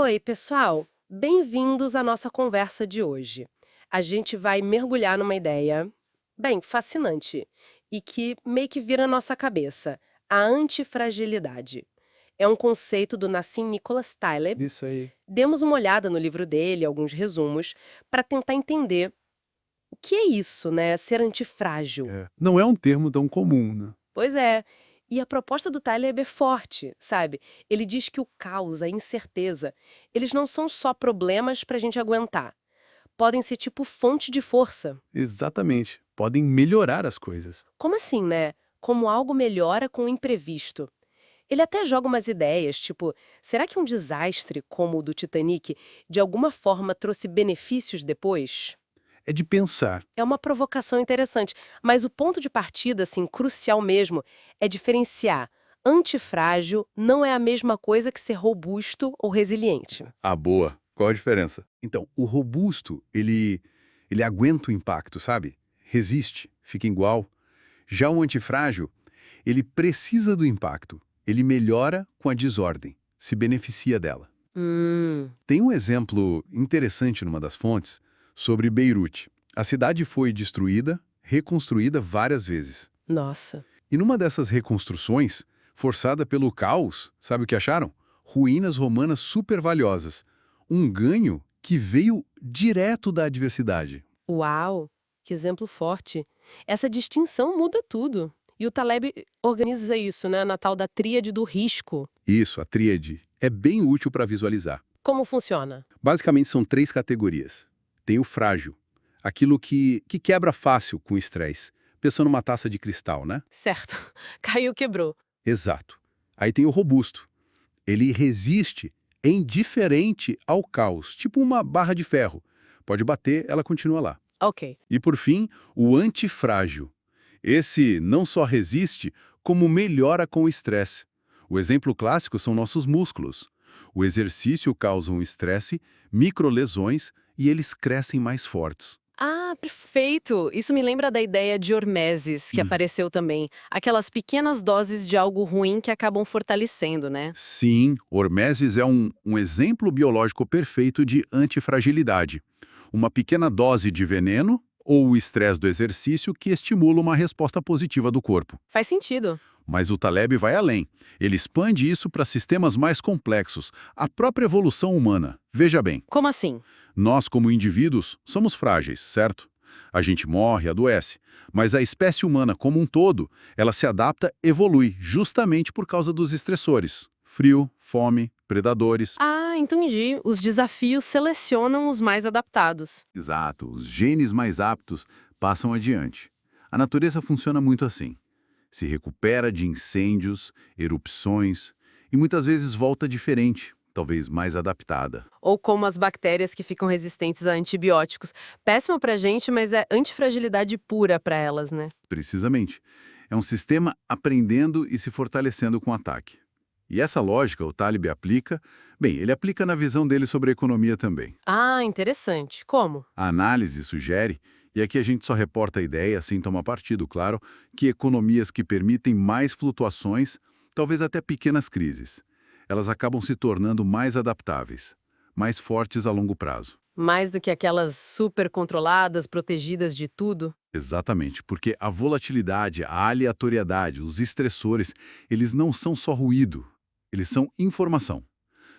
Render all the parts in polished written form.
Oi, pessoal! Bem-vindos à nossa conversa de hoje. A gente vai mergulhar numa ideia, bem, fascinante, e que meio que vira nossa cabeça: a antifragilidade. É um conceito do Nassim Nicholas Taleb. Isso aí. Demos uma olhada no livro dele, alguns resumos, para tentar entender o que é isso, né? Ser antifrágil. É. Não é um termo tão comum, né? Pois é. E a proposta do Taleb é forte, sabe? Ele diz que o caos, a incerteza, eles não são só problemas para a gente aguentar. Podem ser tipo fonte de força. Exatamente. Podem melhorar as coisas. Como assim, né? Como algo melhora com o imprevisto. Ele até joga umas ideias, tipo, será que um desastre como o do Titanic de alguma forma trouxe benefícios depois? É de pensar. É uma provocação interessante, mas o ponto de partida, assim, crucial mesmo, é diferenciar. Antifrágil não é a mesma coisa que ser robusto ou resiliente. Ah, boa. Qual a diferença? Então, o robusto, ele aguenta o impacto, sabe? Resiste, fica igual. Já o antifrágil, ele precisa do impacto. Ele melhora com a desordem, se beneficia dela. Hum, Tem um exemplo interessante numa das fontes sobre Beirute. A cidade foi destruída, reconstruída várias vezes. nossa. E numa dessas reconstruções, forçada pelo caos, sabe o que acharam? Ruínas romanas super valiosas. Um ganho que veio direto da adversidade. Uau, que exemplo forte. Essa distinção muda tudo. E o Taleb organiza isso, né, na tal da tríade do risco. Isso, a tríade, é bem útil para visualizar. Como funciona? Basicamente são três categorias. Tem o frágil, aquilo que quebra fácil com estresse. Pensando numa taça de cristal, né? Certo. Caiu, quebrou. Exato. Aí tem o robusto. Ele resiste indiferente ao caos, tipo uma barra de ferro. Pode bater, ela continua lá. Ok. E por fim, o antifrágil. Esse não só resiste, como melhora com o estresse. O exemplo clássico são nossos músculos. O exercício causa um estresse, microlesões e eles crescem mais fortes. Ah, perfeito! Isso me lembra da ideia de hormeses, que apareceu também. Aquelas pequenas doses de algo ruim que acabam fortalecendo, né? Sim, hormeses é um exemplo biológico perfeito de antifragilidade. Uma pequena dose de veneno ou o estresse do exercício que estimula uma resposta positiva do corpo. Faz sentido. Mas o Taleb vai além. Ele expande isso para sistemas mais complexos, a própria evolução humana. Veja bem, Como assim? nós como indivíduos somos frágeis, certo? A gente morre, adoece. Mas a espécie humana como um todo, ela se adapta, evolui, justamente por causa dos estressores. Frio, fome, predadores. Ah, entendi. Os desafios selecionam os mais adaptados. Exato, os genes mais aptos passam adiante. A natureza funciona muito assim. Se recupera de incêndios, erupções e muitas vezes volta diferente, talvez mais adaptada. Ou como as bactérias que ficam resistentes a antibióticos. Péssimo pra gente, mas é antifragilidade pura pra elas, né? Precisamente. É um sistema aprendendo e se fortalecendo com o ataque. E essa lógica o Taleb aplica, bem, ele aplica na visão dele sobre a economia também. Ah, interessante. Como? A análise sugere, e aqui a gente só reporta a ideia sem tomar partido, claro, que economias que permitem mais flutuações, talvez até pequenas crises, elas acabam se tornando mais adaptáveis, mais fortes a longo prazo. Mais do que aquelas super controladas, protegidas de tudo? Exatamente, porque a volatilidade, a aleatoriedade, os estressores, eles não são só ruído, eles são informação.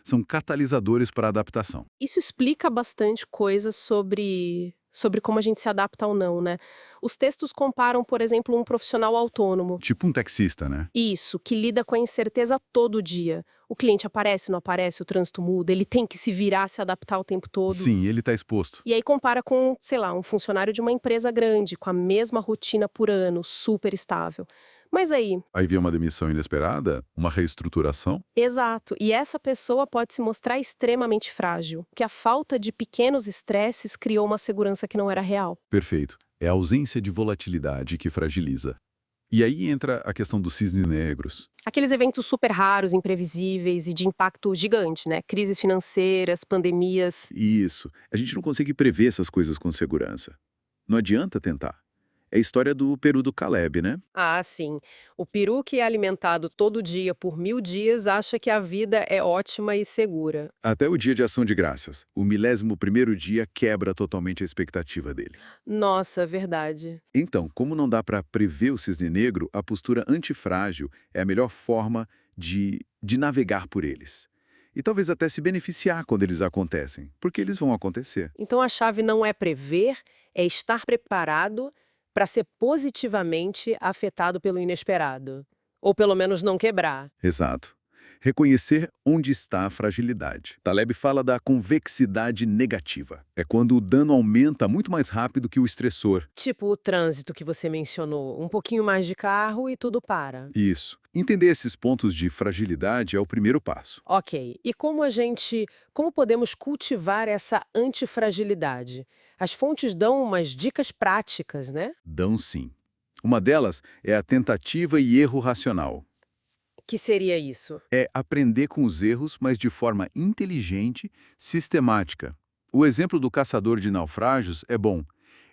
São catalisadores para a adaptação. Isso explica bastante coisas sobre como a gente se adapta ou não, né? Os textos comparam, por exemplo, um profissional autônomo. Tipo um taxista, né? Isso, que lida com a incerteza todo dia. O cliente aparece, não aparece, o trânsito muda, ele tem que se virar, se adaptar o tempo todo. Sim, ele está exposto. E aí compara com, sei lá, um funcionário de uma empresa grande, com a mesma rotina por ano, super estável. Mas aí, Aí vem uma demissão inesperada, uma reestruturação. exato, e essa pessoa pode se mostrar extremamente frágil, porque a falta de pequenos estresses criou uma segurança que não era real. Perfeito. É a ausência de volatilidade que fragiliza. E aí entra a questão dos cisnes negros. Aqueles eventos super raros, imprevisíveis e de impacto gigante, né? Crises financeiras, pandemias. Isso. A gente não consegue prever essas coisas com segurança. Não adianta tentar. É a história do peru do Caleb, né? Ah, sim. O peru que é alimentado todo dia por 1000 dias acha que a vida é ótima e segura. Até o dia de ação de graças. O 11º dia quebra totalmente a expectativa dele. Nossa, verdade. Então, como não dá para prever o cisne negro, a postura antifrágil é a melhor forma de navegar por eles. E talvez até se beneficiar quando eles acontecem, porque eles vão acontecer. Então a chave não é prever, é estar preparado para ser positivamente afetado pelo inesperado. Ou pelo menos não quebrar. Exato. Reconhecer onde está a fragilidade. Taleb fala da convexidade negativa. É quando o dano aumenta muito mais rápido que o estressor. Tipo o trânsito que você mencionou, um pouquinho mais de carro e tudo para. Isso. Entender esses pontos de fragilidade é o primeiro passo. Ok, e como podemos cultivar essa antifragilidade? As fontes dão umas dicas práticas, né? Dão sim. Uma delas é a tentativa e erro racional. Que seria isso? É aprender com os erros, mas de forma inteligente, sistemática. O exemplo do caçador de naufrágios é bom.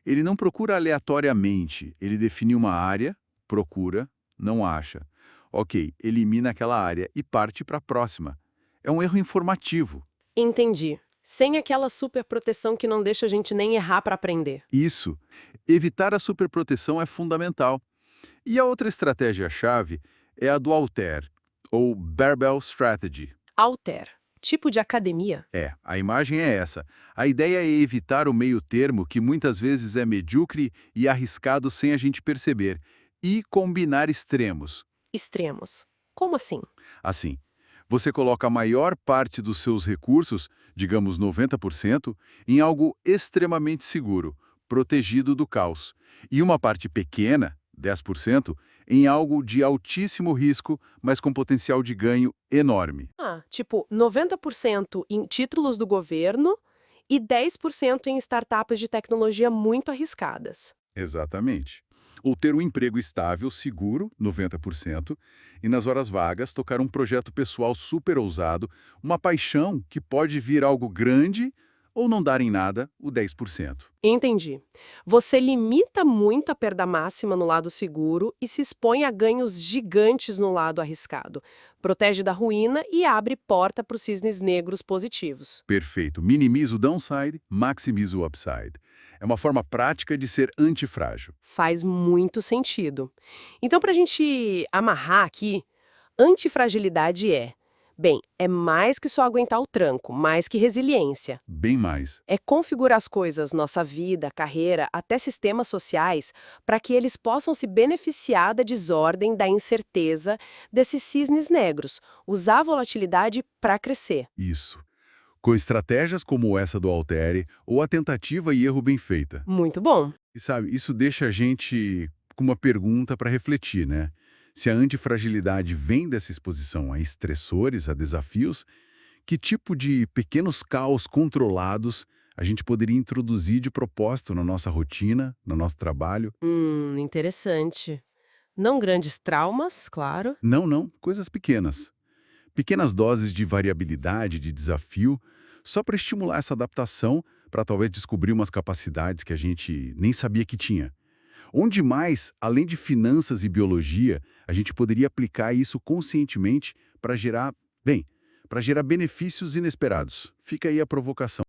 Ele não procura aleatoriamente, ele define uma área, procura, não acha. Ok, elimina aquela área e parte para a próxima. É um erro informativo. Entendi. Sem aquela superproteção que não deixa a gente nem errar para aprender. Isso. Evitar a superproteção é fundamental. E a outra estratégia-chave é a do Alter, ou Barbell Strategy. Alter. Tipo de academia. A imagem é essa. A ideia é evitar o meio termo, que muitas vezes é medíocre e arriscado sem a gente perceber, e combinar extremos. Extremos. Como assim? Assim, você coloca a maior parte dos seus recursos, digamos 90%, em algo extremamente seguro, protegido do caos, e uma parte pequena, 10%, em algo de altíssimo risco, mas com potencial de ganho enorme. Ah, tipo 90% em títulos do governo e 10% em startups de tecnologia muito arriscadas. Exatamente. Ou ter um emprego estável, seguro, 90%, e nas horas vagas tocar um projeto pessoal super ousado, uma paixão que pode vir algo grande ou não dar em nada, o 10%. Entendi. Você limita muito a perda máxima no lado seguro e se expõe a ganhos gigantes no lado arriscado. Protege da ruína e abre porta para os cisnes negros positivos. Perfeito. Minimiza o downside, maximiza o upside. É uma forma prática de ser antifrágil. Faz muito sentido. Então, para a gente amarrar aqui, antifragilidade bem, é mais que só aguentar o tranco, mais que resiliência. Bem mais. É configurar as coisas, nossa vida, carreira, até sistemas sociais, para que eles possam se beneficiar da desordem, da incerteza, desses cisnes negros. Usar a volatilidade para crescer. Isso. Com estratégias como essa do Altere ou a tentativa e erro bem feita. Muito bom. E sabe, isso deixa a gente com uma pergunta para refletir, né? Se a antifragilidade vem dessa exposição a estressores, a desafios, que tipo de pequenos caos controlados a gente poderia introduzir de propósito na nossa rotina, no nosso trabalho? Interessante. Não grandes traumas, claro. Não, não, coisas pequenas. Pequenas doses de variabilidade, de desafio, só para estimular essa adaptação, para talvez descobrir umas capacidades que a gente nem sabia que tinha. Onde mais, além de finanças e biologia, a gente poderia aplicar isso conscientemente para gerar, bem, para gerar benefícios inesperados? Fica aí a provocação.